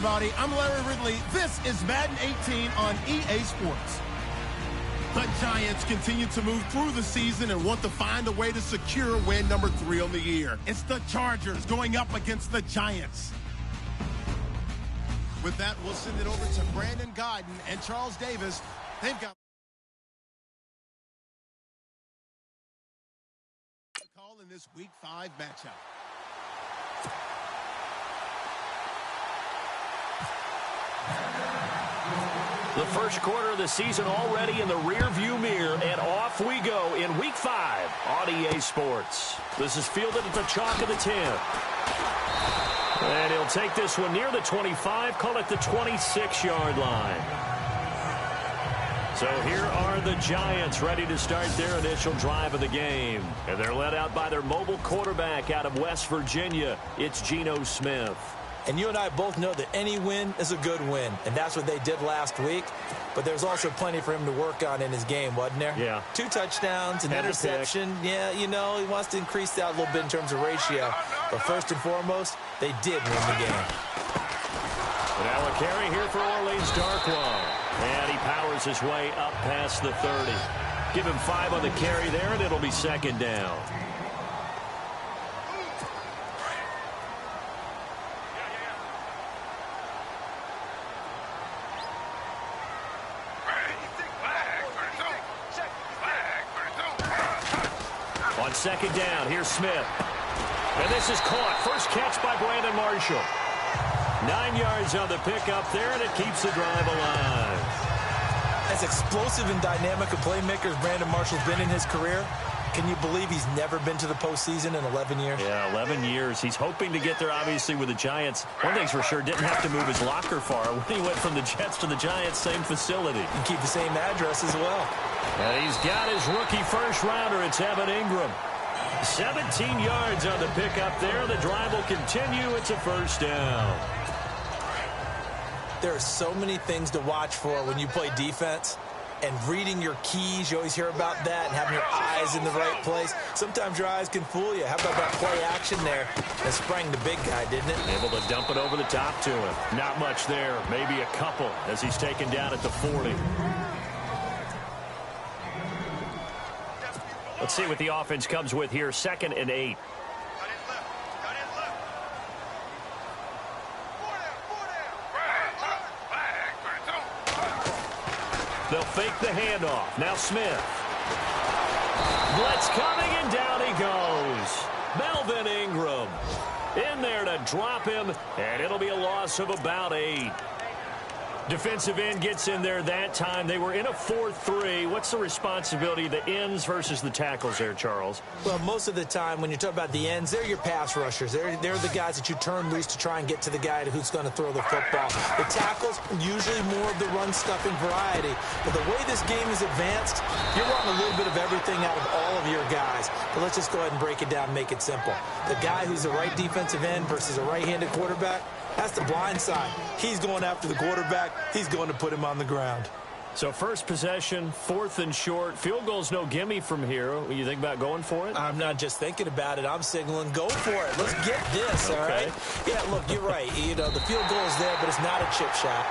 everybody. I'm Larry Ridley. This is Madden 18 on EA Sports. The Giants continue to move through the season and want to find a way to secure win number 3 on the year. It's the Chargers going up against the Giants. With that, we'll send it over to Brandon Guyton and Charles Davis. They've got a call in this Week 5 matchup. The first quarter of the season already in the rearview mirror, and off we go in Week 5 on EA Sports. This is fielded at the chalk of the 10. And he'll take this one near the 25, call it the 26-yard line. So here are the Giants ready to start their initial drive of the game. And they're led out by their mobile quarterback out of West Virginia. It's Geno Smith. And you and I both know that any win is a good win, and that's what they did last week. But there's also plenty for him to work on in his game, wasn't there? Yeah. 2 touchdowns, an interception. Yeah, you know, he wants to increase that a little bit in terms of ratio. But first and foremost, they did win the game. Now a carry here for Orleans Darkwa. And he powers his way up past the 30. Give him 5 on the carry there, and it'll be second down. On second down, here's Smith. And this is caught. First catch by Brandon Marshall. 9 yards on the pickup there, and it keeps the drive alive. As explosive and dynamic a playmaker as Brandon Marshall's been in his career, can you believe he's never been to the postseason in 11 years? Yeah, 11 years. He's hoping to get there, obviously, with the Giants. One thing's for sure, didn't have to move his locker far. When he went from the Jets to the Giants, same facility. And keep the same address as well. And he's got his rookie first-rounder. It's Evan Ingram. 17 yards on the pickup there. The drive will continue. It's a first down. There are so many things to watch for when you play defense. And reading your keys, you always hear about that, and having your eyes in the right place. Sometimes your eyes can fool you. How about that play action there that sprang the big guy, didn't it? Able to dump it over the top to him. Not much there, maybe a couple as he's taken down at the 40. Let's see what the offense comes with here. 2nd and 8. They'll fake the handoff. Now Smith. Blitz coming, and down he goes. Melvin Ingram in there to drop him, and it'll be a loss of about 8. Defensive end gets in there that time. They were in a 4-3. What's the responsibility of the ends versus the tackles there, Charles? Well, most of the time when you talk about the ends, they're your pass rushers. They're the guys that you turn loose to try and get to the guy who's going to throw the football. The tackles, usually more of the run-stuffing variety. But the way this game is advanced, you're wanting a little bit of everything out of all of your guys. But let's just go ahead and break it down and make it simple. The guy who's the right defensive end versus a right-handed quarterback, that's the blind side. He's going after the quarterback. He's going to put him on the ground. So first possession, 4th and short. Field goal's no gimme from here. What do you think about going for it? I'm not just thinking about it. I'm signaling go for it. Let's get this, all right? Yeah, look, you're right. You know, the field goal is there, but it's not a chip shot.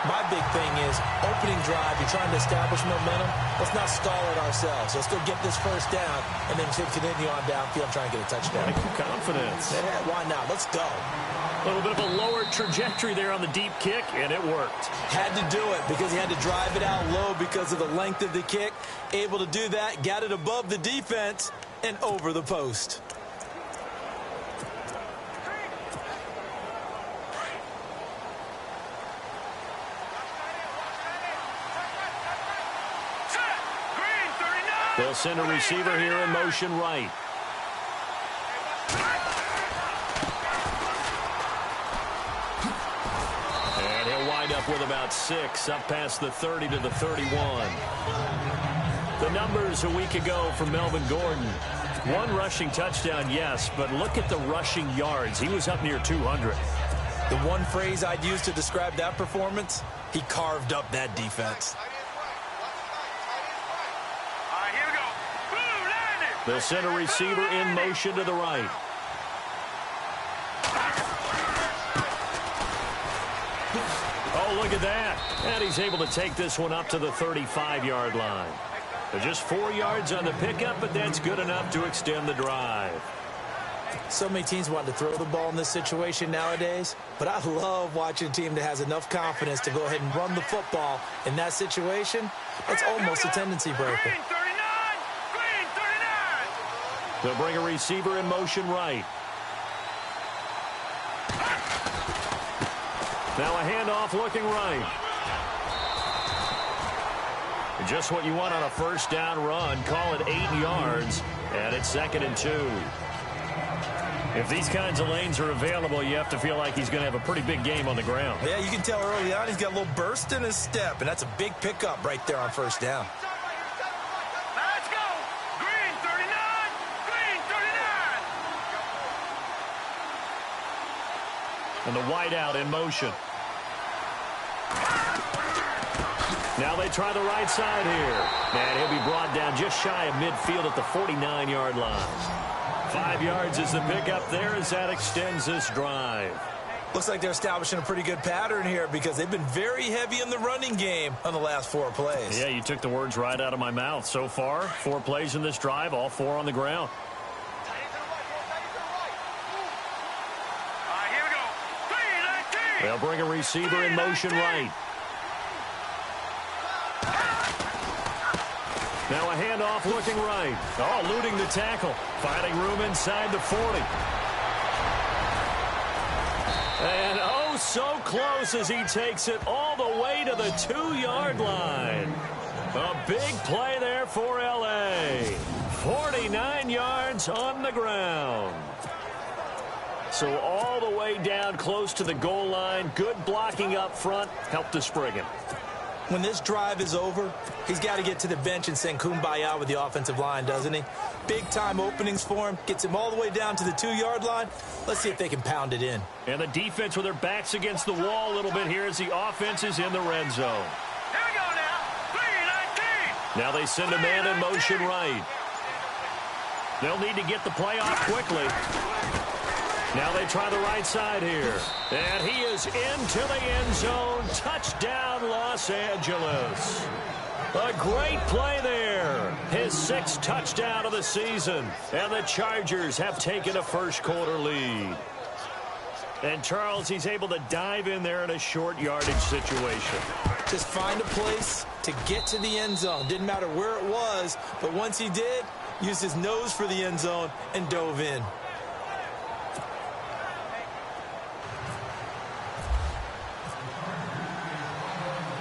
My big thing is opening drive. You're trying to establish momentum. Let's not stall it ourselves. Let's go get this first down and then continue on downfield and try and get a touchdown. Confidence. Yeah, why not? Let's go. A little bit of a lower trajectory there on the deep kick, and it worked. Had to do it because he had to drive it out low because of the length of the kick. Able to do that, got it above the defense and over the post. They'll send a receiver here in motion right. And he'll wind up with about 6, up past the 30 to the 31. The numbers a week ago for Melvin Gordon. 1 rushing touchdown, yes, but look at the rushing yards. He was up near 200. The one phrase I'd use to describe that performance, he carved up that defense. They'll send a receiver in motion to the right. look at that. And he's able to take this one up to the 35-yard line. So just 4 yards on the pickup, but that's good enough to extend the drive. So many teams want to throw the ball in this situation nowadays, but I love watching a team that has enough confidence to go ahead and run the football in that situation. That's almost a tendency breaker. Green 39! Green 39! They'll bring a receiver in motion right. Now a handoff looking right. Just what you want on a first down run. Call it 8 yards, and it's 2nd and 2. If these kinds of lanes are available, you have to feel like he's going to have a pretty big game on the ground. Yeah, you can tell early on he's got a little burst in his step, and that's a big pickup right there on first down. Let's go! Green 39! Green 39! And the wideout in motion. Now they try the right side here. And he'll be brought down just shy of midfield at the 49-yard line. 5 yards is the pickup there as that extends this drive. Looks like they're establishing a pretty good pattern here because they've been very heavy in the running game on the last 4 plays. Yeah, you took the words right out of my mouth. So far, 4 plays in this drive, all 4 on the ground. All right, here we go. They'll bring a receiver in motion right. Now a handoff looking right. Oh, eluding the tackle. Finding room inside the 40. And oh, so close as he takes it all the way to the 2-yard line. A big play there for L.A. 49 yards on the ground. So all the way down close to the goal line. Good blocking up front. Helped to spring him. When this drive is over, he's got to get to the bench and sing kumbaya with the offensive line, doesn't he? Big-time openings for him. Gets him all the way down to the 2-yard line. Let's see if they can pound it in. And the defense with their backs against the wall a little bit here as the offense is in the red zone. Here we go now. Green 19! Now they send a man in motion right. They'll need to get the play off quickly. Now they try the right side here. And he is into the end zone. Touchdown, Los Angeles. A great play there. His 6th touchdown of the season. And the Chargers have taken a first-quarter lead. And Charles, he's able to dive in there in a short yardage situation. Just find a place to get to the end zone. Didn't matter where it was, but once he did, used his nose for the end zone and dove in.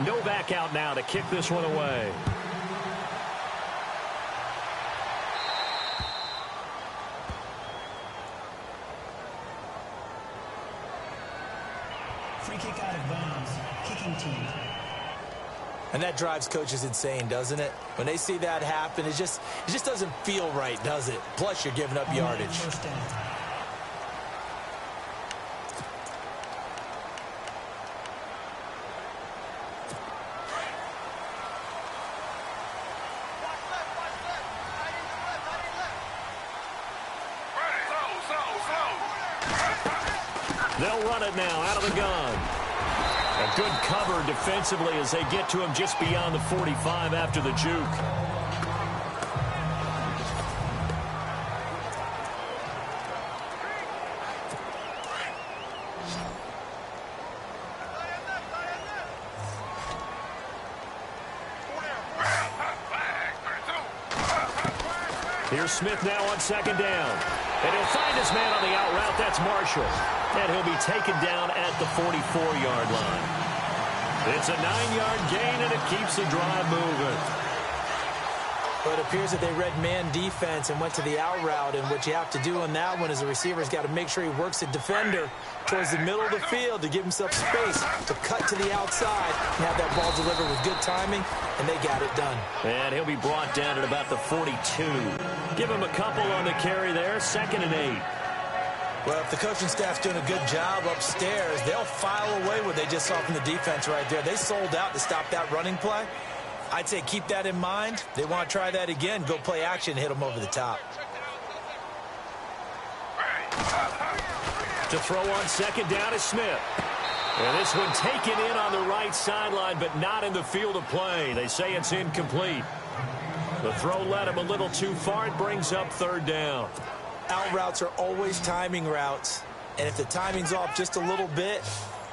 Novak out now to kick this one away. Free kick out of bounds. Kicking team. And that drives coaches insane, doesn't it? When they see that happen, it just doesn't feel right, does it? Plus, you're giving up yardage. First down. They'll run it now out of the gun. A good cover defensively as they get to him just beyond the 45 after the juke. Here's Smith now on 2nd down. And he'll find his man on the out route. That's Marshall. And he'll be taken down at the 44-yard line. It's a 9-yard gain, and it keeps the drive moving. But it appears that they read man defense and went to the out route. And what you have to do on that one is the receiver's got to make sure he works the defender towards the middle of the field to give himself space to cut to the outside and have that ball delivered with good timing, and they got it done. And he'll be brought down at about the 42. Give him a couple on the carry there, 2nd and 8. Well, if the coaching staff's doing a good job upstairs, they'll file away what they just saw from the defense right there. They sold out to stop that running play. I'd say keep that in mind. They want to try that again, go play action, hit them over the top. To throw on 2nd down is Smith. And this one taken in on the right sideline, but not in the field of play. They say it's incomplete. The throw led him a little too far. It brings up third down. Out routes are always timing routes. And if the timing's off just a little bit,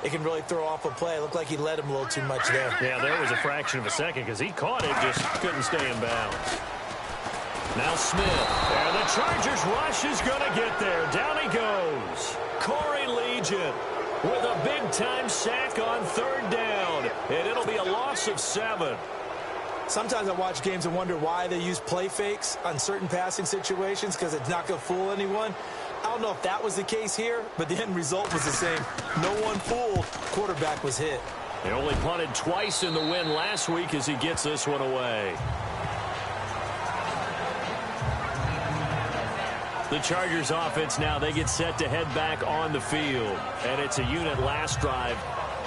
it can really throw off a play. It looked like he led him a little too much there. Yeah, there was a fraction of a second because he caught it, just couldn't stay in bounds. Now Smith. And the Chargers rush is going to get there. Down he goes. Corey Legion with a big-time sack on third down. And it'll be a loss of 7. Sometimes I watch games and wonder why they use play fakes on certain passing situations because it's not going to fool anyone. I don't know if that was the case here, but the end result was the same. No one fooled. Quarterback was hit. They only punted twice in the win last week as he gets this one away. The Chargers offense now, they get set to head back on the field. And it's a unit last drive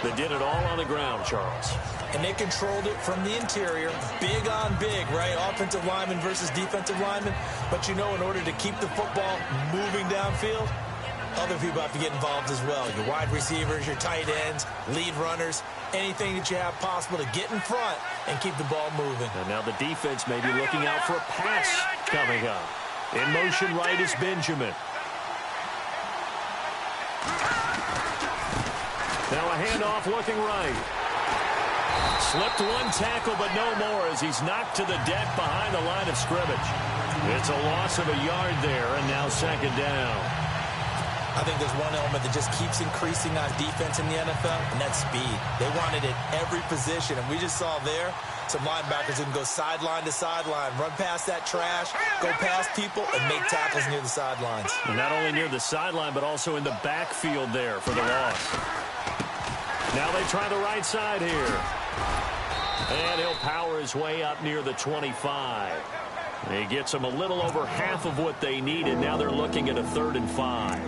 that did it all on the ground, Charles. And they controlled it from the interior. Big on big, right? Offensive lineman versus defensive lineman. But you know, in order to keep the football moving downfield, other people have to get involved as well. Your wide receivers, your tight ends, lead runners, anything that you have possible to get in front and keep the ball moving. And now the defense may be looking out for a pass coming up. In motion right is Benjamin. Now a handoff looking right. Slipped one tackle, but no more as he's knocked to the deck behind the line of scrimmage. It's a loss of a yard there, and now second down. I think there's one element that just keeps increasing on defense in the NFL, and that's speed. They want it at every position, and we just saw there some linebackers who can go sideline to sideline, run past that trash, go past people, and make tackles near the sidelines. And not only near the sideline, but also in the backfield there for the loss. Now they try the right side here. And he'll power his way up near the 25. He gets them a little over half of what they needed. Now they're looking at a 3rd and 5.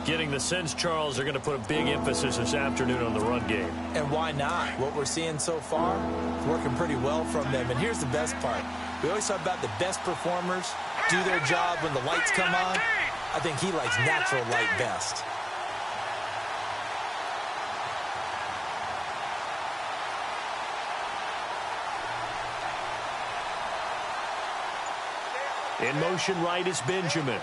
Getting the sense, Charles, they're going to put a big emphasis this afternoon on the run game. And why not? What we're seeing so far is working pretty well from them. And here's the best part. We always talk about the best performers do their job when the lights come on. I think he likes natural light best. In motion right is Benjamin.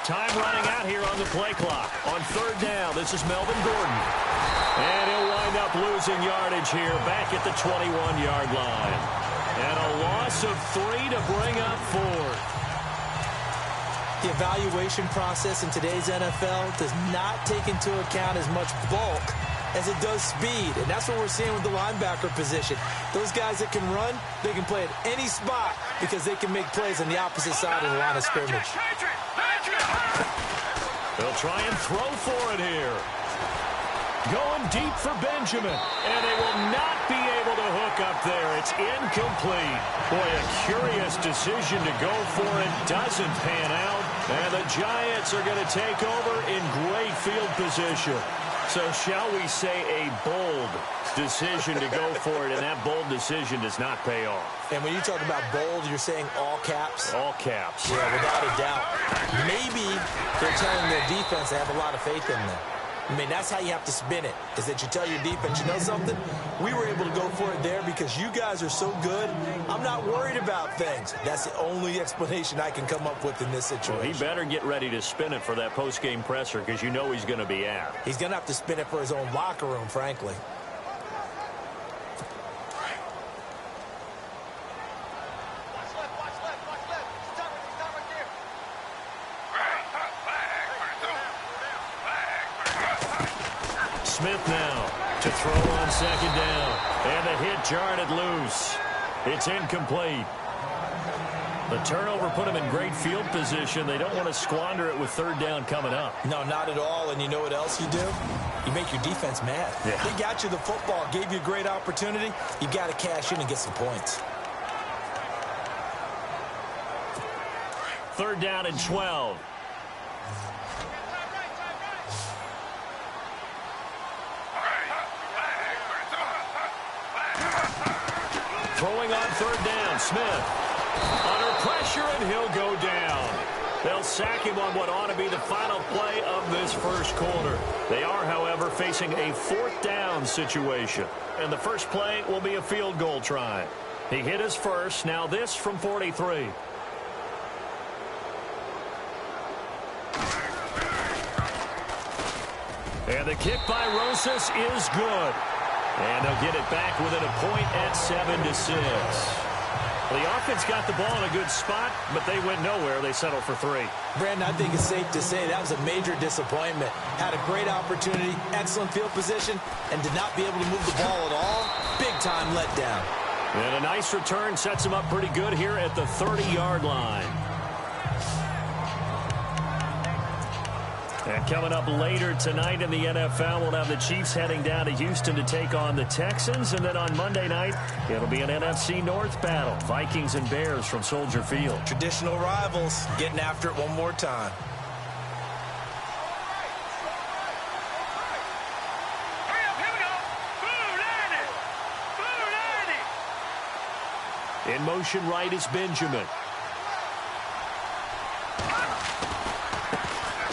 Time running out here on the play clock. On third down, this is Melvin Gordon. And he'll wind up losing yardage here back at the 21-yard line. And a loss of 3 to bring up 4th. The evaluation process in today's NFL does not take into account as much bulk as it does speed, and that's what we're seeing with the linebacker position. Those guys that can run, they can play at any spot because they can make plays on the opposite side of the line of scrimmage. They'll try and throw for it here. Going deep for Benjamin, and they will not be able to hook up there. It's incomplete. Boy, a curious decision to go for it. Doesn't pan out, and the Giants are going to take over in great field position. So shall we say a bold decision to go for it, and that bold decision does not pay off. And when you talk about bold, you're saying all caps? All caps. Yeah, without a doubt. Maybe they're telling their defense they have a lot of faith in them. I mean, that's how you have to spin it, is that you tell your defense, you know something? We were able to go for it there because you guys are so good. I'm not worried about things. That's the only explanation I can come up with in this situation. Well, he better get ready to spin it for that post-game presser because you know he's going to be out. He's going to have to spin it for his own locker room, frankly. Smith now to throw on second down. And the hit jarred it loose. It's incomplete. The turnover put them in great field position. They don't want to squander it with third down coming up. No, not at all. And you know what else you do? You make your defense mad. Yeah. They got you the football, gave you a great opportunity. You got to cash in and get some points. Third down and 12. Throwing on third down, Smith. Under pressure, and he'll go down. They'll sack him on what ought to be the final play of this first quarter. They are, however, facing a 4th down situation. And the first play will be a field goal try. He hit his first. Now this from 43. And the kick by Rosas is good. And they'll get it back within a point at 7-6. The offense got the ball in a good spot, but they went nowhere. They settled for 3. Brandon, I think it's safe to say that was a major disappointment. Had a great opportunity, excellent field position, and did not be able to move the ball at all. Big-time letdown. And a nice return sets him up pretty good here at the 30-yard line. And coming up later tonight in the NFL, we'll have the Chiefs heading down to Houston to take on the Texans. And then on Monday night, it'll be an NFC North battle. Vikings and Bears from Soldier Field. Traditional rivals getting after it one more time. Hurry up, here we go. Boo, 90. Boo, 90. In motion right is Benjamin.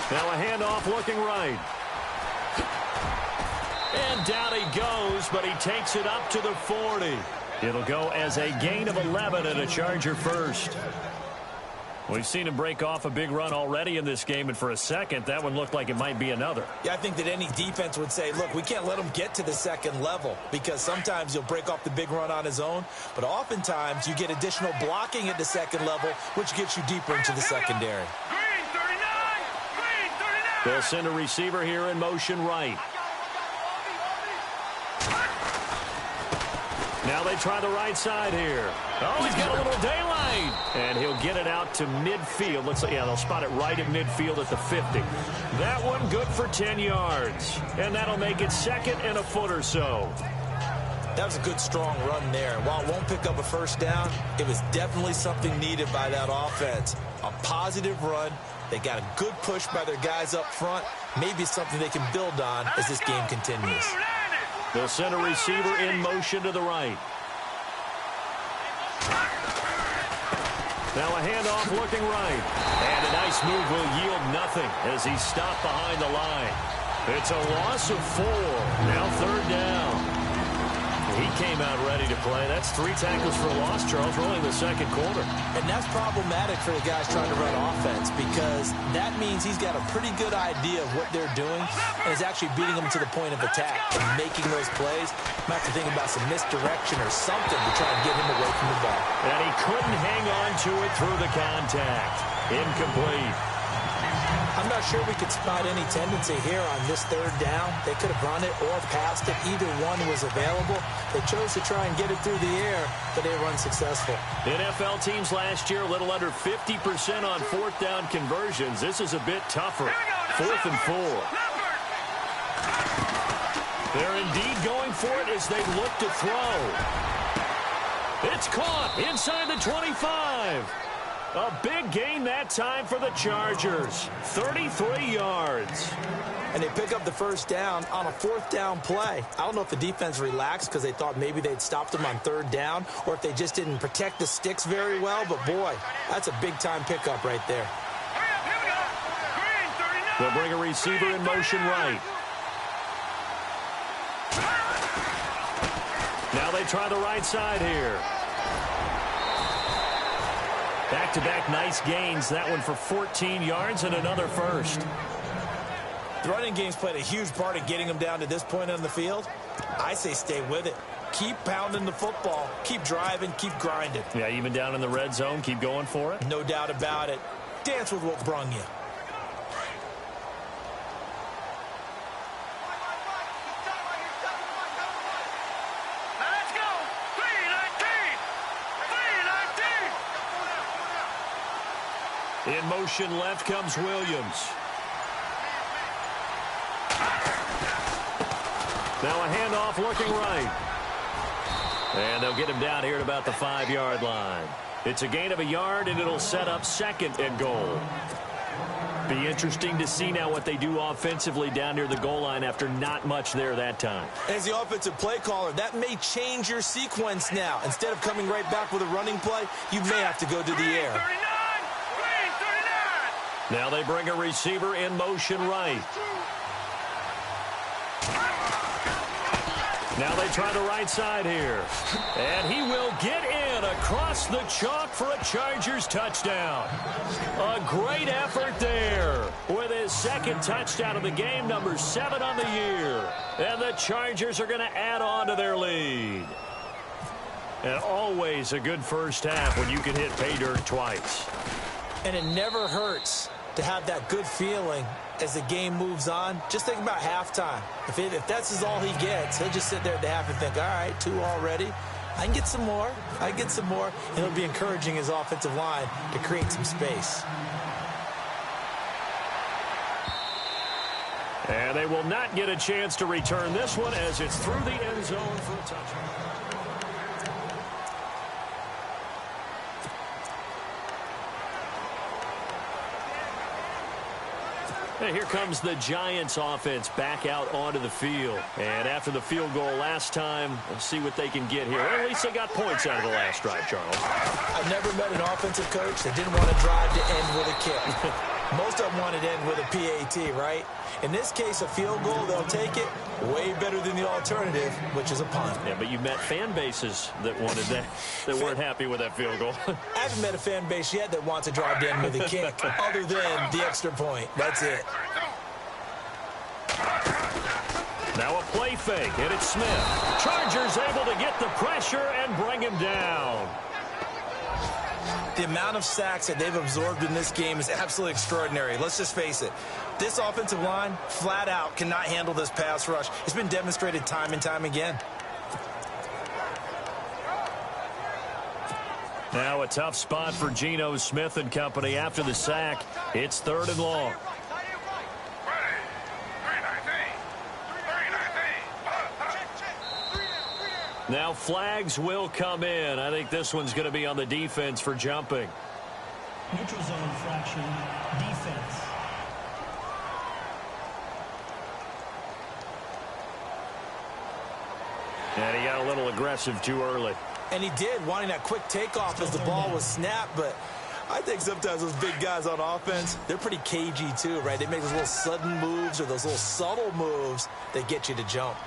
Now a handoff looking right. And down he goes, but he takes it up to the 40. It'll go as a gain of 11 and a Charger first. We've seen him break off a big run already in this game, and for a second, that one looked like it might be another. Yeah, I think that any defense would say, look, we can't let him get to the second level because sometimes he'll break off the big run on his own, but oftentimes you get additional blocking at the second level, which gets you deeper into the secondary. Green 39. Green 39. They'll send a receiver here in motion right. Now they try the right side here. Oh, he's got a little daylight. And he'll get it out to midfield. Looks like, yeah, they'll spot it right at midfield at the 50. That one good for 10 yards. And that'll make it 2nd and a foot or so. That was a good, strong run there. While it won't pick up a first down, it was definitely something needed by that offense. A positive run. They got a good push by their guys up front. Maybe something they can build on as this game continues. They'll send a receiver in motion to the right. Now a handoff looking right. And a nice move will yield nothing as he's stopped behind the line. It's a loss of 4. Now 3rd down. He came out ready to play. That's 3 tackles for a loss, Charles, really in the second quarter. And that's problematic for the guys trying to run offense because that means he's got a pretty good idea of what they're doing and is actually beating them to the point of attack and making those plays. Might have to think about some misdirection or something to try and get him away from the ball. And he couldn't hang on to it through the contact. Incomplete. I'm not sure we could spot any tendency here on this 3rd down. They could have run it or passed it. Either one was available. They chose to try and get it through the air, but they were unsuccessful. NFL teams last year, a little under 50% on 4th down conversions. This is a bit tougher. 4th and 4. They're indeed going for it as they look to throw. It's caught inside the 25. A big gain that time for the Chargers. 33 yards. And they pick up the first down on a 4th down play. I don't know if the defense relaxed because they thought maybe they'd stopped them on 3rd down or if they just didn't protect the sticks very well. But, boy, that's a big-time pickup right there. They'll bring a receiver in motion right. Now they try the right side here. Back-to-back nice gains. That one for 14 yards and another first. The running game's played a huge part in getting them down to this point on the field. I say stay with it. Keep pounding the football. Keep driving. Keep grinding. Yeah, even down in the red zone, keep going for it. No doubt about it. Dance with what brung you. In motion left comes Williams. Now a handoff looking right. And they'll get him down here at about the 5-yard line. It's a gain of a yard, and it'll set up 2nd and goal. Be interesting to see now what they do offensively down near the goal line after not much there that time. As the offensive play caller, that may change your sequence now. Instead of coming right back with a running play, you may have to go to the air. Now they bring a receiver in motion right. Now they try the right side here. And he will get in across the chalk for a Chargers touchdown. A great effort there with his second touchdown of the game, number 7 on the year. And the Chargers are going to add on to their lead. And always a good first half when you can hit pay dirt twice. And it never hurts to have that good feeling as the game moves on. Just think about halftime. If that's all he gets, he'll just sit there at the half and think, all right, 2 already. I can get some more. I can get some more. And it'll be encouraging his offensive line to create some space. And they will not get a chance to return this one as it's through the end zone for a touchdown. And here comes the Giants offense back out onto the field. And after the field goal last time, we'll see what they can get here. Well, at least they got points out of the last drive, Charles. I've never met an offensive coach that didn't want to drive to end with a kick. Most of them wanted to end with a PAT, right? In this case, a field goal, they'll take it. Way better than the alternative, which is a punt. Yeah, but you met fan bases that wanted that, that weren't happy with that field goal. I haven't met a fan base yet that wants to drive to end with a kick, other than the extra point. That's it. Now a play fake, and it's Smith. Chargers able to get the pressure and bring him down. The amount of sacks that they've absorbed in this game is absolutely extraordinary. Let's just face it. This offensive line, flat out, cannot handle this pass rush. It's been demonstrated time and time again. Now a tough spot for Geno Smith and company after the sack. It's 3rd and long. Now flags will come in. I think this one's going to be on the defense for jumping. Neutral zone infraction, defense. And he got a little aggressive too early. And he did, wanting that quick takeoff as the ball was snapped. But I think sometimes those big guys on offense, they're pretty cagey too, right? They make those little sudden moves or those little subtle moves that get you to jump.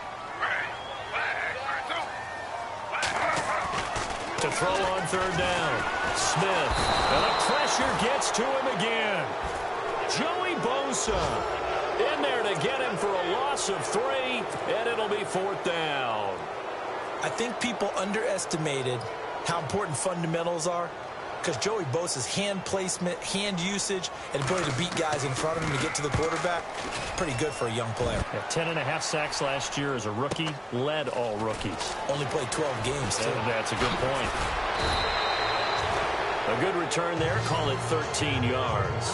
To throw on 3rd down. Smith. And the pressure gets to him again. Joey Bosa in there to get him for a loss of 3, and it'll be 4th down. I think people underestimated how important fundamentals are, because Joey Bosa's hand placement, hand usage, and ability to beat guys in front of him to get to the quarterback, pretty good for a young player. Yeah, 10.5 sacks last year as a rookie, led all rookies. Only played 12 games, too. Yeah, that's a good point. A good return there, call it 13 yards.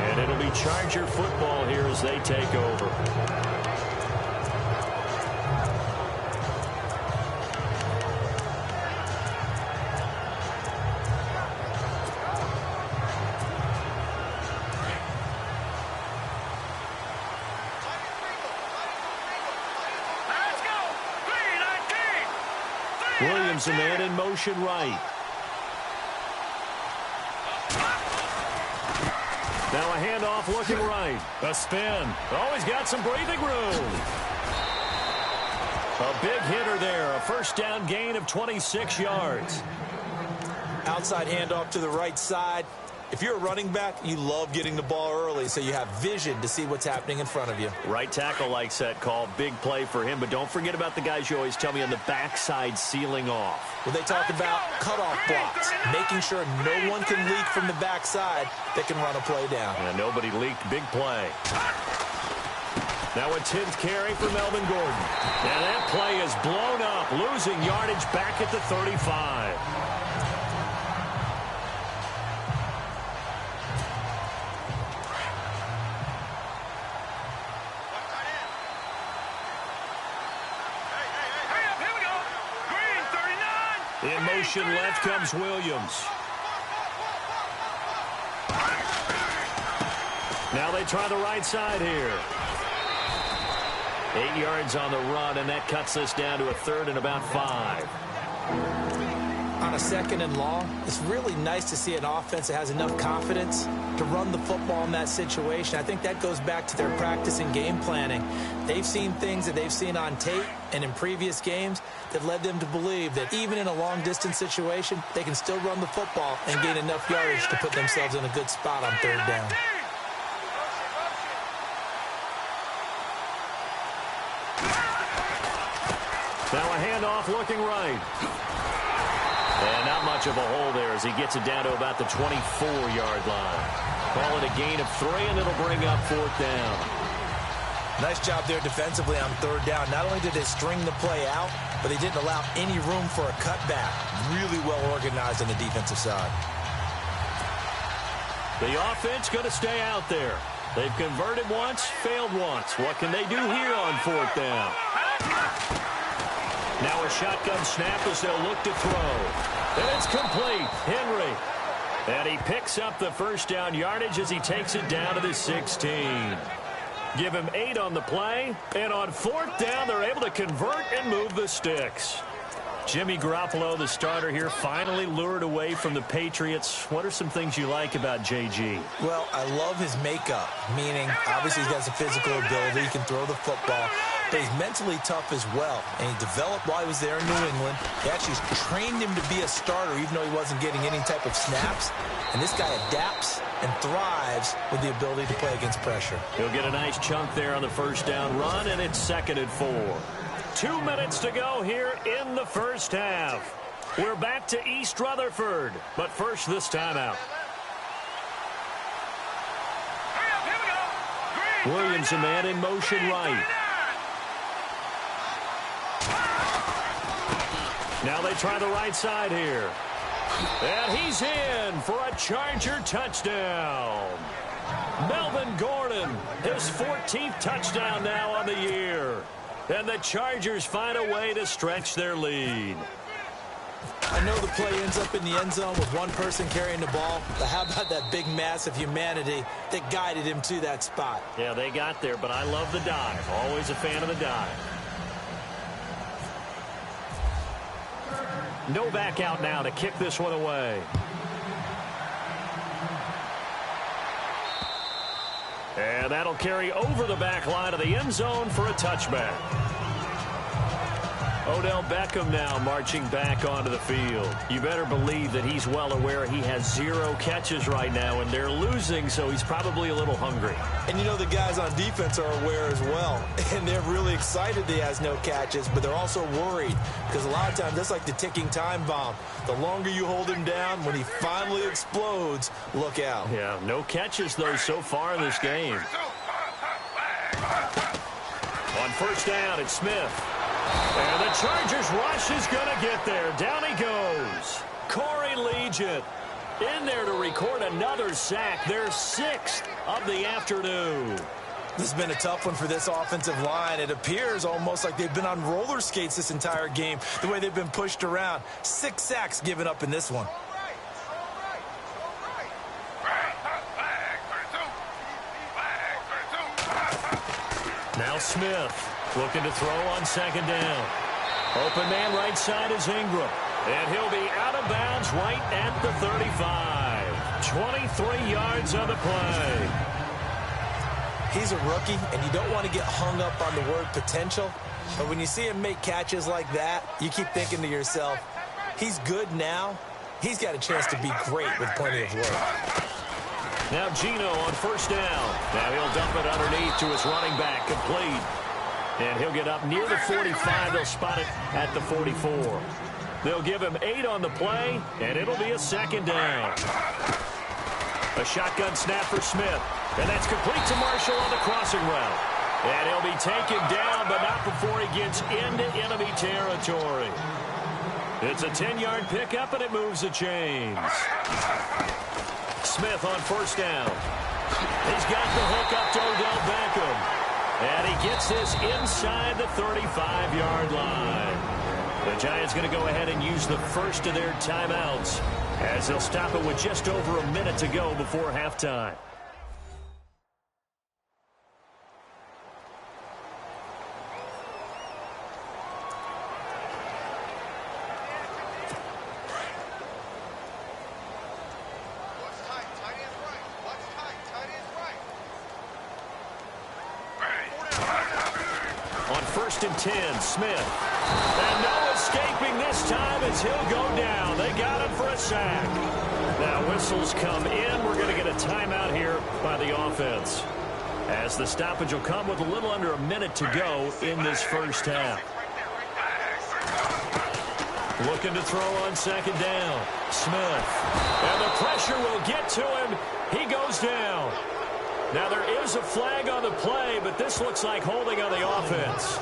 And it'll be Charger football here as they take over. Williams, a man in motion right. Now a handoff looking right. A spin. Always got some breathing room. A big hitter there. A 1st down gain of 26 yards. Outside handoff to the right side. If you're a running back, you love getting the ball early so you have vision to see what's happening in front of you. Right tackle likes that call. Big play for him. But don't forget about the guys you always tell me on the backside sealing off. When they talk about cutoff blocks, making sure no one can leak from the backside that can run a play down. And nobody leaked. Big play. Now a 10th carry for Melvin Gordon. And that play is blown up, losing yardage back at the 35. In motion left comes Williams. Now they try the right side here. 8 yards on the run, and that cuts this down to a 3rd and about 5. on a 2nd and long, it's really nice to see an offense that has enough confidence to run the football in that situation. I think that goes back to their practice and game planning. They've seen things that they've seen on tape and in previous games that led them to believe that even in a long-distance situation, they can still run the football and gain enough yardage to put themselves in a good spot on 3rd down. Now a handoff looking right. And not much of a hole there as he gets it down to about the 24-yard line. Call it a gain of 3, and it'll bring up 4th down. Nice job there defensively on 3rd down. Not only did they string the play out, but they didn't allow any room for a cutback. Really well organized on the defensive side. The offense going to stay out there. They've converted once, failed once. What can they do here on 4th down? Now a shotgun snap as they'll look to throw. And it's complete. Henry. And he picks up the 1st down yardage as he takes it down to the 16. Give him 8 on the play. And on 4th down, they're able to convert and move the sticks. Jimmy Garoppolo, the starter here, finally lured away from the Patriots. What are some things you like about JG? Well, I love his makeup, meaning obviously he has a physical ability, he can throw the football, but he's mentally tough as well. And he developed while he was there in New England. They actually trained him to be a starter even though he wasn't getting any type of snaps. And this guy adapts and thrives with the ability to play against pressure. He'll get a nice chunk there on the 1st down run, and it's 2nd and 4. 2 minutes to go here in the 1st half. We're back to East Rutherford, but first this timeout. Williams, a man in motion right. Now they try the right side here. And he's in for a Charger touchdown. Melvin Gordon, his 14th touchdown now on the year. And the Chargers find a way to stretch their lead. I know the play ends up in the end zone with one person carrying the ball, but how about that big mass of humanity that guided him to that spot? Yeah, they got there, but I love the dive. Always a fan of the dive. No back out now to kick this one away. And that'll carry over the back line of the end zone for a touchback. Odell Beckham now marching back onto the field. You better believe that he's well aware he has 0 catches right now, and they're losing, so he's probably a little hungry. And you know the guys on defense are aware as well, and they're really excited that he has no catches, but they're also worried because a lot of times that's like the ticking time bomb. The longer you hold him down, when he finally explodes, look out. Yeah, no catches, though, so far in this game. On 1st down, it's Smith. And the Chargers rush is going to get there. Down he goes. Corey Legion in there to record another sack. Their 6th of the afternoon. This has been a tough one for this offensive line. It appears almost like they've been on roller skates this entire game, the way they've been pushed around. 6 sacks given up in this one. Now Smith. Looking to throw on 2nd down. Open man right side is Ingram. And he'll be out of bounds right at the 35. 23 yards on the play. He's a rookie, and you don't want to get hung up on the word potential. But when you see him make catches like that, you keep thinking to yourself, he's good now. He's got a chance to be great with plenty of work. Now Geno on 1st down. Now he'll dump it underneath to his running back, complete. And he'll get up near the 45. They'll spot it at the 44. They'll give him 8 on the play, and it'll be a 2nd down. A shotgun snap for Smith. And that's complete to Marshall on the crossing route. And he'll be taken down, but not before he gets into enemy territory. It's a 10-yard pickup, and it moves the chains. Smith on 1st down. He's got the hook up to Odell Beckham. And he gets this inside the 35-yard line. The Giants going to go ahead and use the first of their timeouts as they'll stop it with just over a minute to go before halftime. On 1st and 10, Smith. And no escaping this time as he'll go down. They got him for a sack. Now whistles come in. We're going to get a timeout here by the offense, as the stoppage will come with a little under a minute to go in this first half. Looking to throw on 2nd down. Smith. And the pressure will get to him. He goes down. Now there is a flag on the play, but this looks like holding on the offense.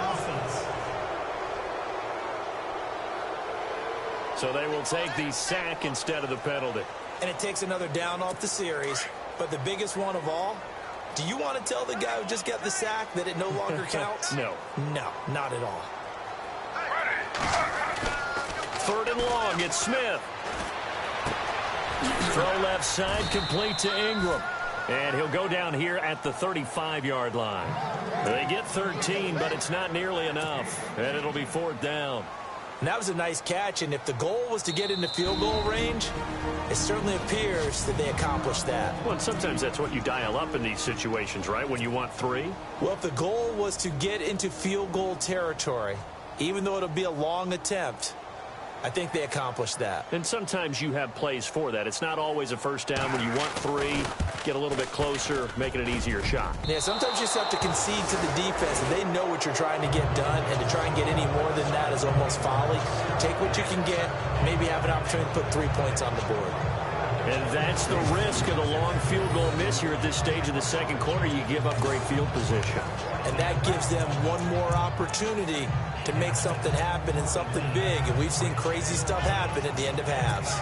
So they will take the sack instead of the penalty. And it takes another down off the series. But the biggest one of all, do you want to tell the guy who just got the sack that it no longer counts? No. No, not at all. 3rd and long, it's Smith. Throw left side, complete to Ingram. And he'll go down here at the 35-yard line. They get 13, but it's not nearly enough. And it'll be 4th down. And that was a nice catch, and if the goal was to get into field goal range, it certainly appears that they accomplished that. Well, and sometimes that's what you dial up in these situations, right, when you want 3? Well, if the goal was to get into field goal territory, even though it'll be a long attempt, I think they accomplished that. And sometimes you have plays for that. It's not always a first down when you want 3, get a little bit closer, make it an easier shot. Yeah, sometimes you just have to concede to the defense, and they know what you're trying to get done, and to try and get any more than that is almost folly. Take what you can get, maybe have an opportunity to put 3 points on the board. And that's the risk of the long field goal miss here at this stage of the second quarter. You give up great field position. And that gives them one more opportunity to make something happen and something big. And we've seen crazy stuff happen at the end of halves.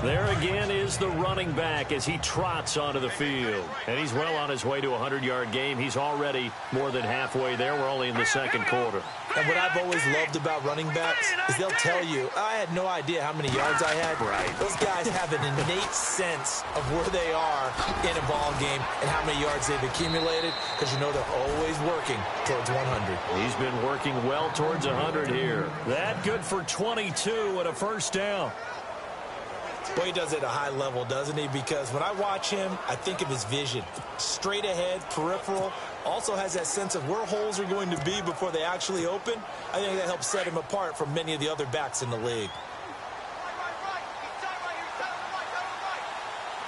There again is the running back as he trots onto the field. And he's well on his way to a 100-yard game. He's already more than halfway there. We're only in the second quarter. And what I've always loved about running backs is they'll tell you, I had no idea how many yards I had. Right. Those guys have an innate sense of where they are in a ball game and how many yards they've accumulated, because you know they're always working towards 100. He's been working well towards 100 here. That good for 22 and a first down. Boy, he does it at a high level, doesn't he? Because when I watch him, I think of his vision. Straight ahead, peripheral. Also has that sense of where holes are going to be before they actually open. I think that helps set him apart from many of the other backs in the league.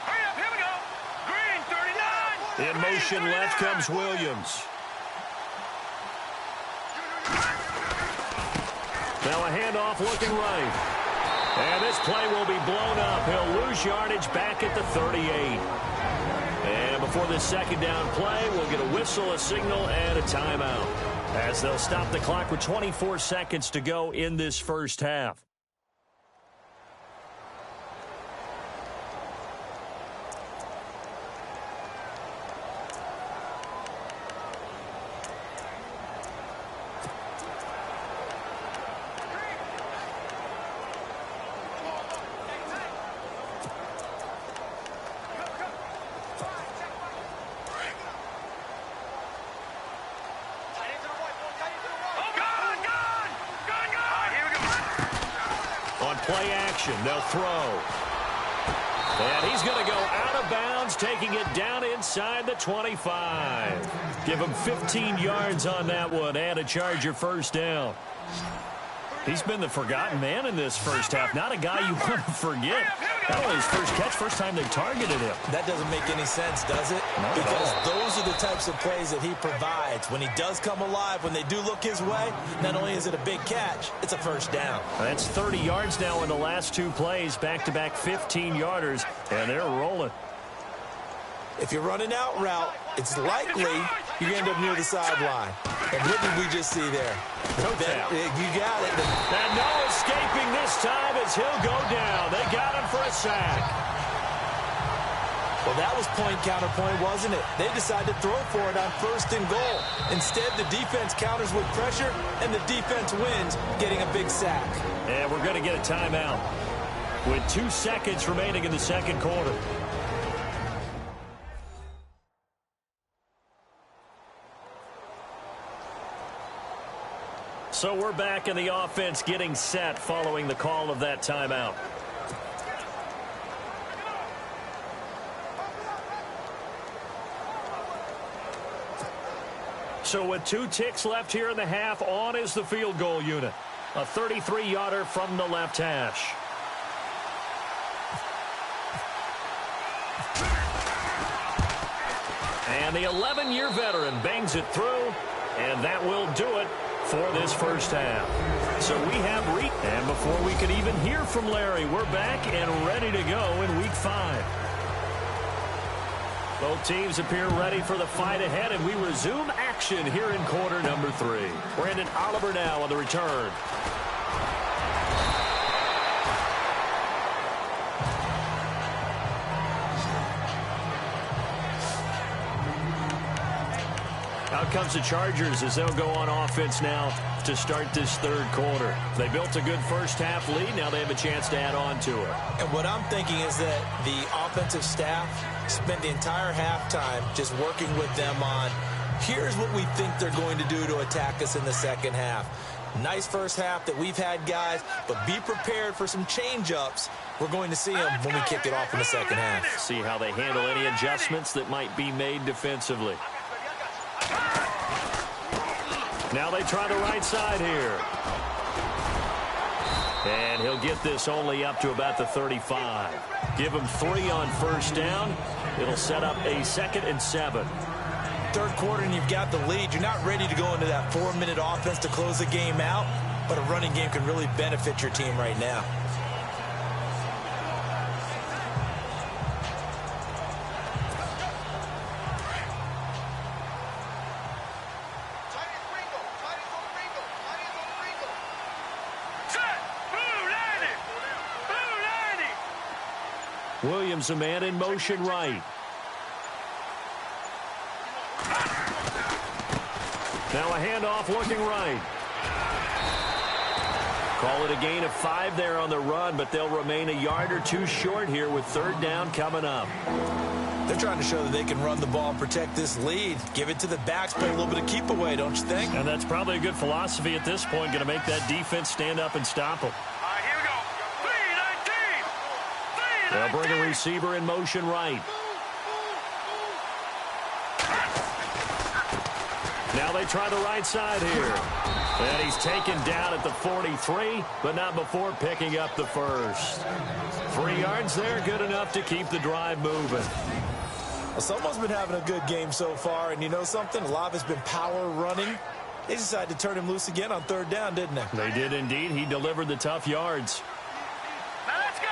Hurry up, here we go. Green, 39. In motion left comes Williams. Now a handoff looking right. And this play will be blown up. He'll lose yardage back at the 38. And before this second down play, we'll get a whistle, a signal, and a timeout, as they'll stop the clock with 24 seconds to go in this first half. Play action, they'll throw. And he's going to go out of bounds, taking it down inside the 25. Give him 15 yards on that one and a Charger first down. He's been the forgotten man in this first half. Not a guy you want to forget. Not only his first catch, first time they targeted him. That doesn't make any sense, does it? No, because those are the types of plays that he provides. When he does come alive, when they do look his way, not only is it a big catch, it's a first down. That's 30 yards now in the last 2 plays, back-to-back 15-yarders, and they're rolling. If you're running out route, it's likely you end up near the sideline. And what did we just see there? You got it. And no escaping this time as he'll go down. They got him for a sack. Well, that was point counterpoint, wasn't it? They decided to throw for it on 1st and goal. Instead, the defense counters with pressure, and the defense wins, getting a big sack. And we're going to get a timeout with 2 seconds remaining in the second quarter. So we're back in the offense getting set following the call of that timeout. So with 2 ticks left here in the half, on is the field goal unit. A 33-yarder from the left hash. And the 11-year veteran bangs it through, and that will do it for this first half. So we have and before we could even hear from Larry, we're back and ready to go in Week 5. Both teams appear ready for the fight ahead, and we resume action here in quarter number 3. Brandon Oliver now on the return. Out comes the Chargers as they'll go on offense now to start this third quarter. They built a good first half lead. Now they have a chance to add on to it. And what I'm thinking is that the offensive staff spent the entire halftime just working with them on, here's what we think they're going to do to attack us in the second half. Nice first half that we've had, guys, but be prepared for some change-ups. We're going to see them when we kick it off in the second half. See how they handle any adjustments that might be made defensively. Now they try the right side here. And he'll get this only up to about the 35. Give him 3 on first down. It'll set up a 2nd and 7. Third quarter and you've got the lead. You're not ready to go into that 4-minute offense to close the game out, but a running game can really benefit your team right now. Williams, a man in motion right. Now a handoff looking right. Call it a gain of 5 there on the run, but they'll remain a yard or 2 short here with third down coming up. They're trying to show that they can run the ball and protect this lead. Give it to the backs, play a little bit of keep away, don't you think? And that's probably a good philosophy at this point, going to make that defense stand up and stop them. They'll bring a receiver in motion right. Now they try the right side here. And he's taken down at the 43, but not before picking up the first. 3 yards there, good enough to keep the drive moving. Well, someone's been having a good game so far, and you know something? A lot of it's been power running. They decided to turn him loose again on third down, didn't they? They did indeed. He delivered the tough yards. Now let's go.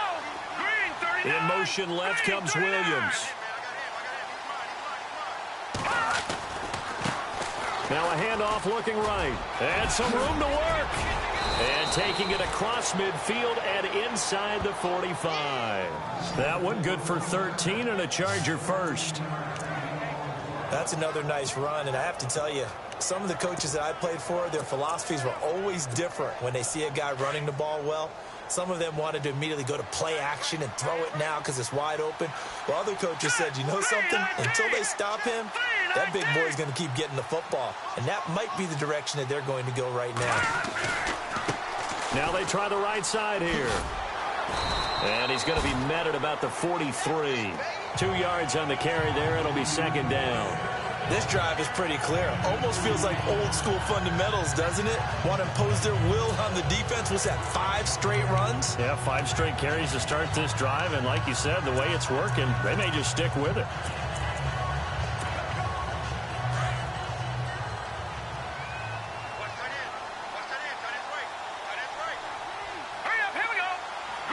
Green 39. In motion left comes Williams. Now a handoff looking right. And some room to work. And taking it across midfield and inside the 45. That one good for 13 and a Charger first. That's another nice run, and I have to tell you, some of the coaches that I played for, their philosophies were always different when they see a guy running the ball well. Some of them wanted to immediately go to play action and throw it now because it's wide open. While other coaches said, you know something? Until they stop him, that big boy is going to keep getting the football. And that might be the direction that they're going to go right now. Now they try the right side here. And he's going to be met at about the 43. 2 yards on the carry there. It'll be second down. This drive is pretty clear. Almost feels like old school fundamentals, doesn't it? Want to impose their will on the defense. Was that 5 straight runs? Yeah, 5 straight carries to start this drive. And like you said, the way it's working, they may just stick with it.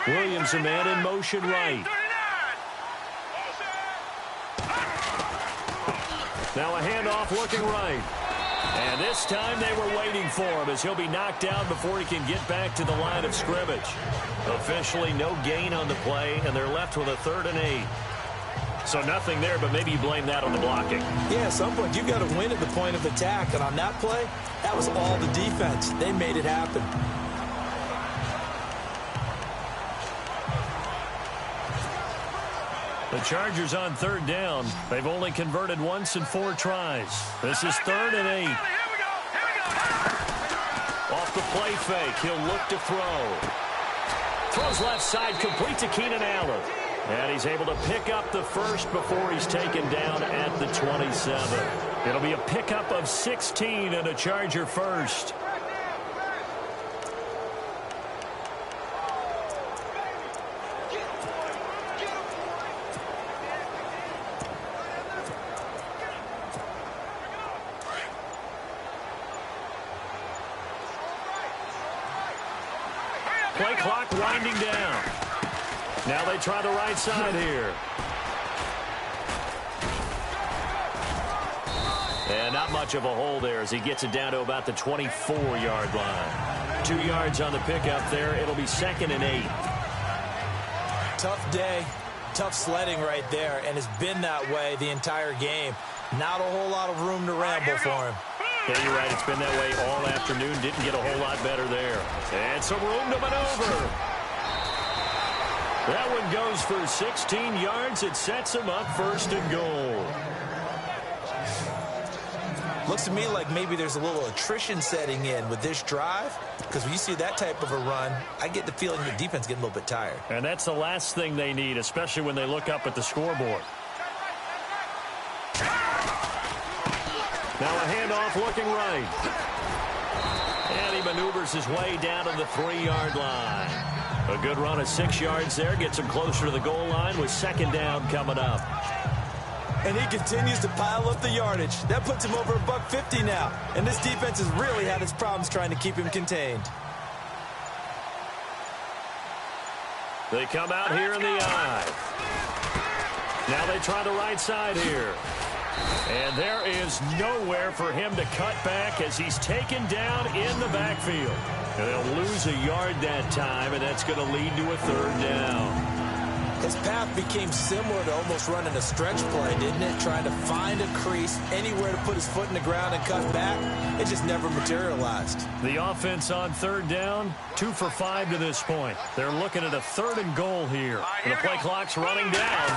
Williams, a man in motion right. Now a handoff looking right. And this time they were waiting for him as he'll be knocked down before he can get back to the line of scrimmage. Officially no gain on the play, and they're left with a 3rd and 8. So nothing there, but maybe you blame that on the blocking. Yeah, at some point you've got to win at the point of attack. And on that play, that was all the defense. They made it happen. The Chargers on 3rd down. They've only converted once in 4 tries. This is 3rd and 8. Off the play fake, he'll look to throw. Throws left side, complete to Keenan Allen. And he's able to pick up the first before he's taken down at the 27. It'll be a pickup of 16 and a Charger first. Play clock winding down. Now they try the right side here. And not much of a hole there as he gets it down to about the 24-yard line. 2 yards on the pickup there. It'll be 2nd and 8. Tough day, tough sledding right there, and it's been that way the entire game. Not a whole lot of room to ramble for him. Yeah, you're right. It's been that way all afternoon. Didn't get a whole lot better there. And some room to maneuver. That one goes for 16 yards. It sets him up 1st and goal. Looks to me like maybe there's a little attrition setting in with this drive, because when you see that type of a run, I get the feeling the defense getting a little bit tired. And that's the last thing they need, especially when they look up at the scoreboard. Now a handoff looking right. And he maneuvers his way down to the 3-yard line. A good run of 6 yards there. Gets him closer to the goal line with 2nd down coming up. And he continues to pile up the yardage. That puts him over $150 now. And this defense has really had its problems trying to keep him contained. They come out here in the eye. Now they try the right side here. And there is nowhere for him to cut back as he's taken down in the backfield. And they'll lose a yard that time, and that's going to lead to a 3rd down. His path became similar to almost running a stretch play, didn't it? Trying to find a crease, anywhere to put his foot in the ground and cut back. It just never materialized. The offense on 3rd down, 2 for 5 to this point. They're looking at a 3rd and goal here. And the play clock's running down.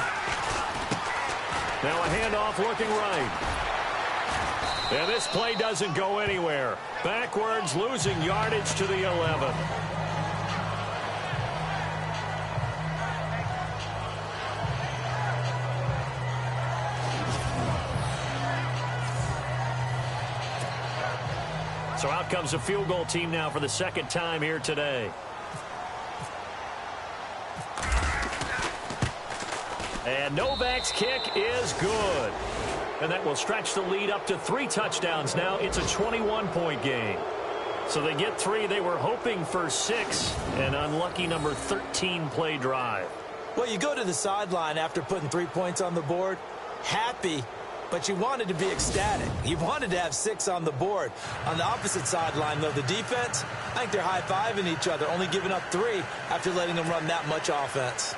Now a handoff looking right. And this play doesn't go anywhere. Backwards, losing yardage to the 11. So out comes a field goal team now for the 2nd time here today. And Novak's kick is good. And that will stretch the lead up to 3 touchdowns now. It's a 21-point game. So they get 3. They were hoping for 6. An unlucky number 13 play drive. Well, you go to the sideline after putting 3 points on the board, happy, but you wanted to be ecstatic. You wanted to have 6 on the board. On the opposite sideline, though, the defense, I think they're high-fiving each other, only giving up 3 after letting them run that much offense.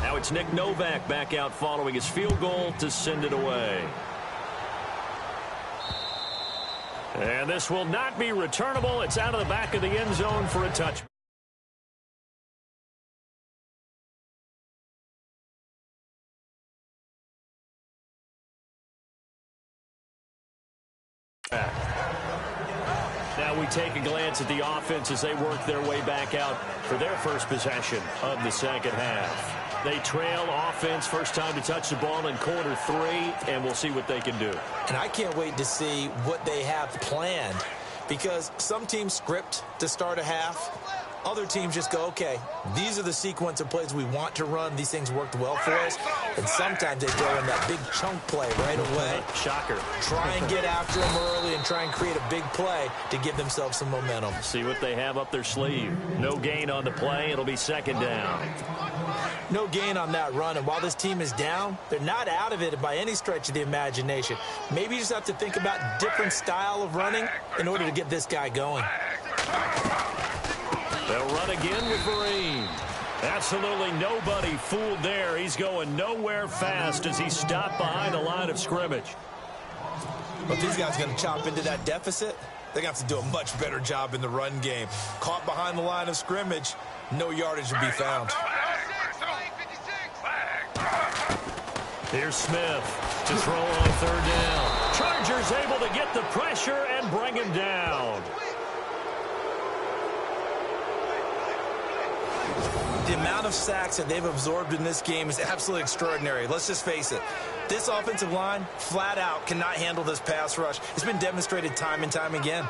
Now it's Nick Novak back out following his field goal to send it away. And this will not be returnable. It's out of the back of the end zone for a touchback. Now we take a glance at the offense as they work their way back out for their first possession of the 2nd half. They trail offense, first time to touch the ball in quarter 3, and we'll see what they can do. And I can't wait to see what they have planned, because some teams script to start a half. Other teams just go, okay, these are the sequence of plays we want to run. These things worked well for us. And sometimes they throw in that big chunk play right away. Shocker. Try and get after them early and try and create a big play to give themselves some momentum. See what they have up their sleeve. No gain on the play. It'll be 2nd down. No gain on that run. And while this team is down, they're not out of it by any stretch of the imagination. Maybe you just have to think about different style of running in order to get this guy going. They'll run again with Vereen. Absolutely nobody fooled there. He's going nowhere fast as he stopped behind the line of scrimmage. But these guys are going to chop into that deficit. They're going to have to do a much better job in the run game. Caught behind the line of scrimmage, no yardage will be found. Here's Smith to throw on 3rd down. Chargers able to get the pressure and bring him down. The amount of sacks that they've absorbed in this game is absolutely extraordinary. Let's just face it. This offensive line, flat out, cannot handle this pass rush. It's been demonstrated time and time again.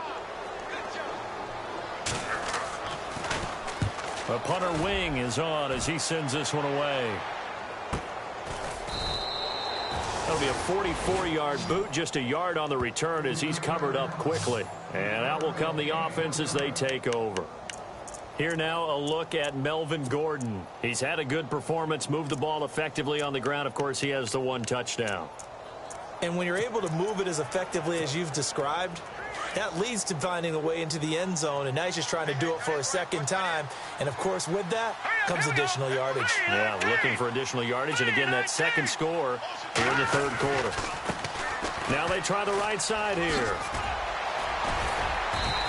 The punter wing is on as he sends this one away. That'll be a 44-yard boot, just a yard on the return as he's covered up quickly. And out will come the offense as they take over. Here now a look at Melvin Gordon. He's had a good performance, moved the ball effectively on the ground. Of course, he has the one touchdown. And when you're able to move it as effectively as you've described, that leads to finding a way into the end zone, and now he's just trying to do it for a second time. And, of course, with that comes additional yardage. Yeah, looking for additional yardage. And, again, that second score here in the third quarter. Now they try the right side here.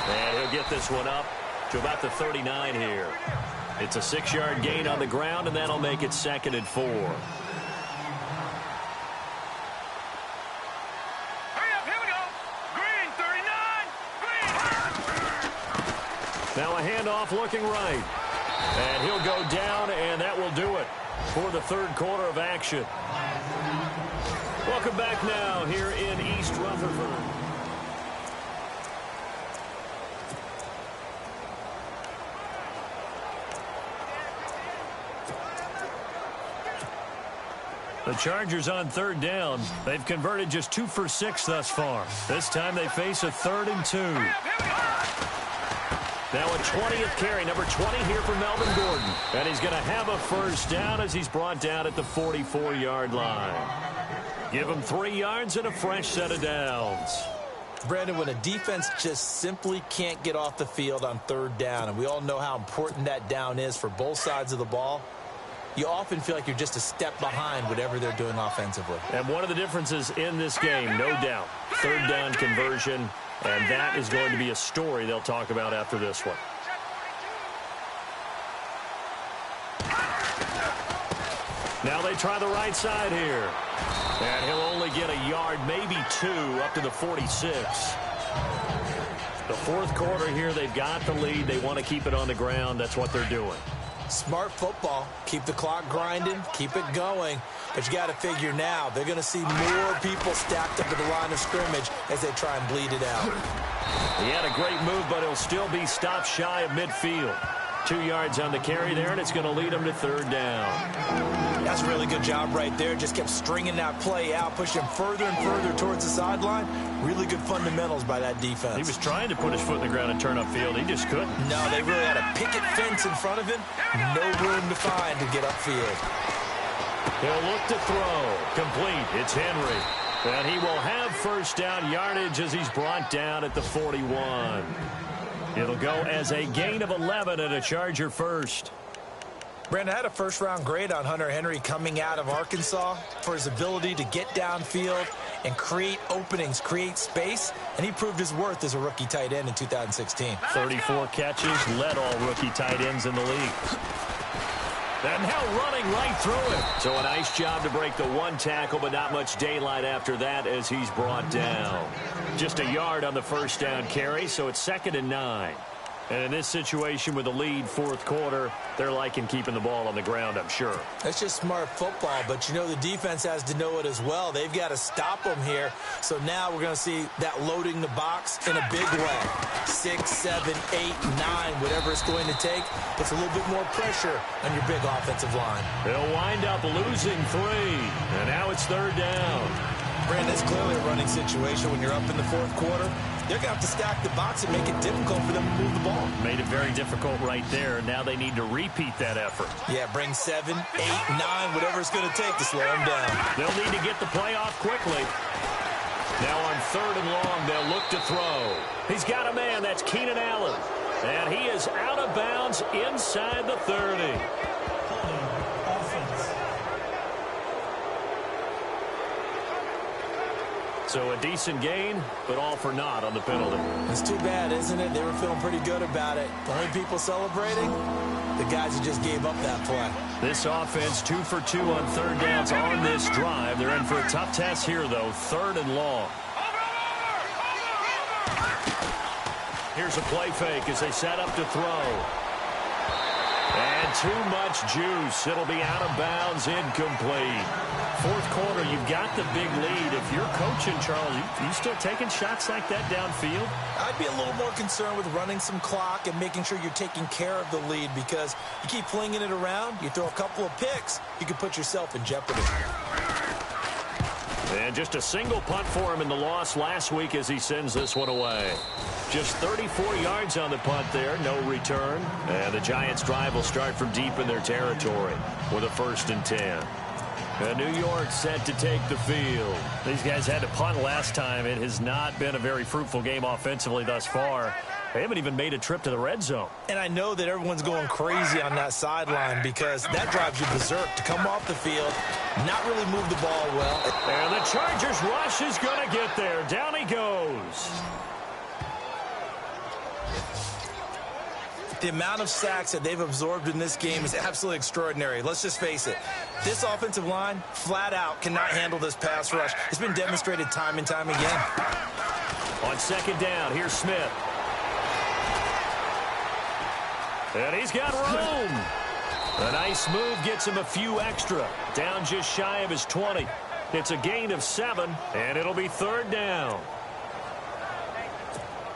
And he'll get this one up to about the 39 here. It's a 6-yard gain on the ground, and that'll make it 2nd and 4. Now a handoff looking right. And he'll go down, and that will do it for the third quarter of action. Welcome back now here in East Rutherford. The Chargers on third down. They've converted just 2 for 6 thus far. This time they face a 3rd and 2. Now a 20th carry, number 20 here for Melvin Gordon. And he's going to have a first down as he's brought down at the 44-yard line. Give him 3 yards and a fresh set of downs. Brandon, when a defense just simply can't get off the field on third down, and we all know how important that down is for both sides of the ball, you often feel like you're just a step behind whatever they're doing offensively. And one of the differences in this game, no doubt, third down conversion, and that is going to be a story they'll talk about after this one. Now they try the right side here. And he'll only get a yard, maybe 2, up to the 46. The fourth quarter here, they've got the lead. They want to keep it on the ground. That's what they're doing. Smart football. Keep the clock grinding. Keep it going. But you got to figure now they're going to see more people stacked up at the line of scrimmage as they try and bleed it out. He had a great move, but he'll still be stopped shy of midfield. 2 yards on the carry there, and it's going to lead him to third down. That's a really good job right there. Just kept stringing that play out, pushing him further and further towards the sideline. Really good fundamentals by that defense. He was trying to put his foot in the ground and turn upfield. He just couldn't. No, they really had a picket fence in front of him. No room to find to get upfield. He'll look to throw. Complete. It's Henry. And he will have first down yardage as he's brought down at the 41. It'll go as a gain of 11 and a Charger first. Brandon, had a first-round grade on Hunter Henry coming out of Arkansas for his ability to get downfield and create openings, create space, and he proved his worth as a rookie tight end in 2016. 34 catches, led all rookie tight ends in the league. And now running right through it. So a nice job to break the one tackle, but not much daylight after that as he's brought down. Just a yard on the first down carry, so it's 2nd and 9. And in this situation with the lead fourth quarter, they're liking keeping the ball on the ground, I'm sure. That's just smart football, but you know the defense has to know it as well. They've got to stop them here. So now we're going to see that loading the box in a big way. 6, 7, 8, 9, whatever it's going to take, puts a little bit more pressure on your big offensive line. They'll wind up losing 3, and now it's third down. Brandon, it's clearly a running situation when you're up in the fourth quarter. They're going to have to stack the box and make it difficult for them to move the ball. Made it very difficult right there. Now they need to repeat that effort. Yeah, bring 7, 8, 9, whatever it's going to take to slow them down. They'll need to get the play off quickly. Now on 3rd and long, they'll look to throw. He's got a man. That's Keenan Allen. And he is out of bounds inside the 30. So a decent gain, but all for naught on the penalty. It's too bad, isn't it? They were feeling pretty good about it. The only people celebrating, the guys who just gave up that play. This offense 2 for 2 on third downs on this drive. They're in for a tough test here, though. 3rd and long. Here's a play fake as they set up to throw. And too much juice. It'll be out of bounds, incomplete. Fourth quarter, you've got the big lead. If you're coaching, Charles, you still taking shots like that downfield? I'd be a little more concerned with running some clock and making sure you're taking care of the lead, because you keep flinging it around, you throw a couple of picks, you could put yourself in jeopardy. And just a single punt for him in the loss last week as he sends this one away. Just 34 yards on the punt there, no return. And the Giants' drive will start from deep in their territory with a 1st and 10. And New York set to take the field. These guys had to punt last time. It has not been a very fruitful game offensively thus far. They haven't even made a trip to the red zone. And I know that everyone's going crazy on that sideline, because that drives you berserk to come off the field, not really move the ball well. And the Chargers rush is going to get there. Down he goes. The amount of sacks that they've absorbed in this game is absolutely extraordinary. Let's just face it. This offensive line, flat out, cannot handle this pass rush. It's been demonstrated time and time again. On 2nd down, here's Smith. And he's got room. A nice move gets him a few extra. Down just shy of his 20. It's a gain of 7, and it'll be 3rd down.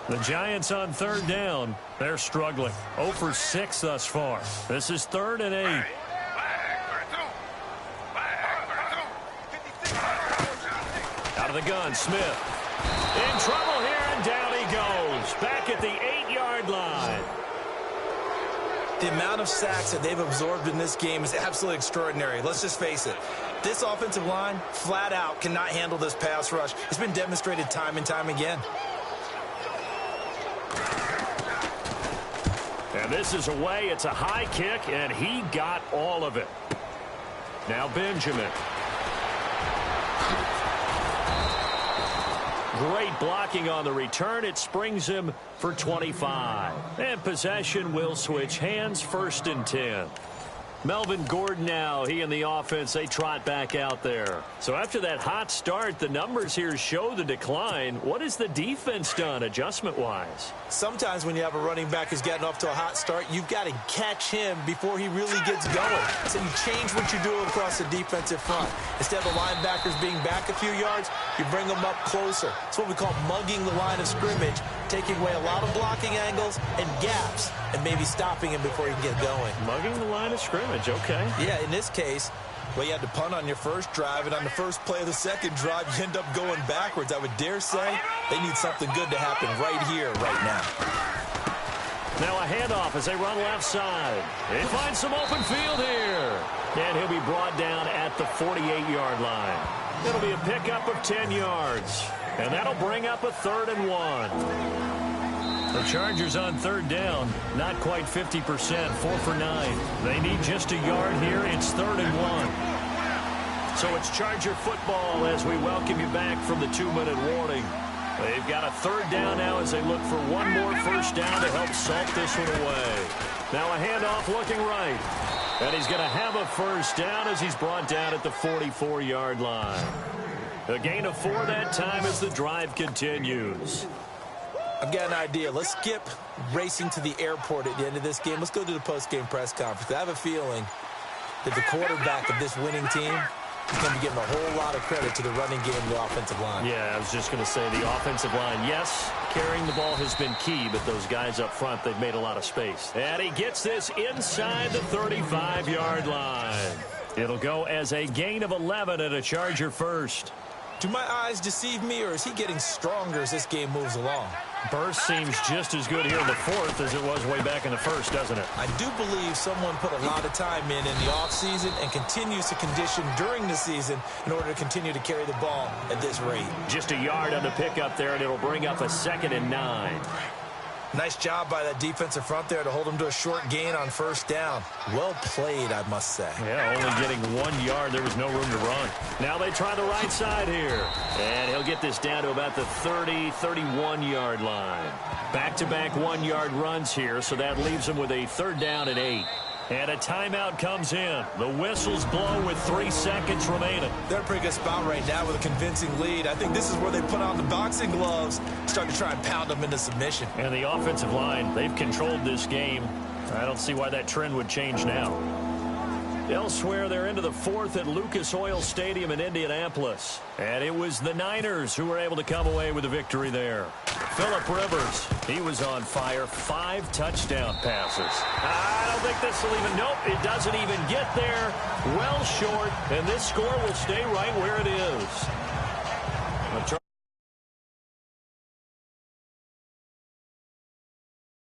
The Giants on 3rd down. They're struggling. 0 for 6 thus far. This is 3rd and 8. Out of the gun, Smith. In trouble here, and down he goes. Back at the 8-yard line. The amount of sacks that they've absorbed in this game is absolutely extraordinary. Let's just face it. This offensive line, flat out, cannot handle this pass rush. It's been demonstrated time and time again. And this is away. It's a high kick, and he got all of it. Now Benjamin. Great blocking on the return. It springs him for 25. And possession will switch hands, 1st and 10. Melvin Gordon now, he and the offense, they trot back out there. So after that hot start, the numbers here show the decline. What has the defense done adjustment-wise? Sometimes when you have a running back who's getting off to a hot start, you've got to catch him before he really gets going. So you change what you do across the defensive front. Instead of the linebackers being back a few yards, you bring them up closer. It's what we call mugging the line of scrimmage, taking away a lot of blocking angles and gaps, and maybe stopping him before he can get going. Mugging the line of scrimmage, okay. Yeah, in this case, well, you had to punt on your first drive, and on the first play of the second drive, you end up going backwards. I would dare say they need something good to happen right here, right now. Now a handoff as they run left side. They find some open field here. And he'll be brought down at the 48-yard line. It'll be a pickup of 10 yards. And that'll bring up a 3rd and 1. The Chargers on 3rd down, not quite 50%, 4 for 9. They need just a yard here. It's 3rd and 1. So it's Charger football as we welcome you back from the 2-minute warning. They've got a 3rd down now as they look for one more first down to help salt this one away. Now a handoff looking right. And he's going to have a first down as he's brought down at the 44-yard line. A gain of 4 that time as the drive continues. I've got an idea. Let's skip racing to the airport at the end of this game. Let's go to the post-game press conference. I have a feeling that the quarterback of this winning team is going to be giving a whole lot of credit to the running game and the offensive line. Yeah, I was just going to say the offensive line, yes, carrying the ball has been key, but those guys up front, they've made a lot of space. And he gets this inside the 35-yard line. It'll go as a gain of 11 and a Charger first. Do my eyes deceive me, or is he getting stronger as this game moves along? Burst seems just as good here in the 4th as it was way back in the 1st, doesn't it? I do believe someone put a lot of time in the offseason and continues to condition during the season in order to continue to carry the ball at this rate. Just a yard on the pickup there, and it'll bring up a 2nd and 9. Nice job by that defensive front there to hold him to a short gain on first down. Well played, I must say. Yeah, only getting 1 yard. There was no room to run. Now they try the right side here. And he'll get this down to about the 30, 31-yard line. Back-to-back 1-yard runs here, so that leaves him with a 3rd down and 8. And a timeout comes in. The whistles blow with 3 seconds remaining. They're in a pretty good spot right now with a convincing lead. I think this is where they put on the boxing gloves, start to try and pound them into submission. And the offensive line, they've controlled this game I don't see why that trend would change now. Elsewhere, they're into the fourth at Lucas Oil Stadium in Indianapolis. And it was the Niners who were able to come away with a victory there. Phillip Rivers, he was on fire. 5 touchdown passes. I don't think this will even, nope, it doesn't even get there. Well short, and this score will stay right where it is.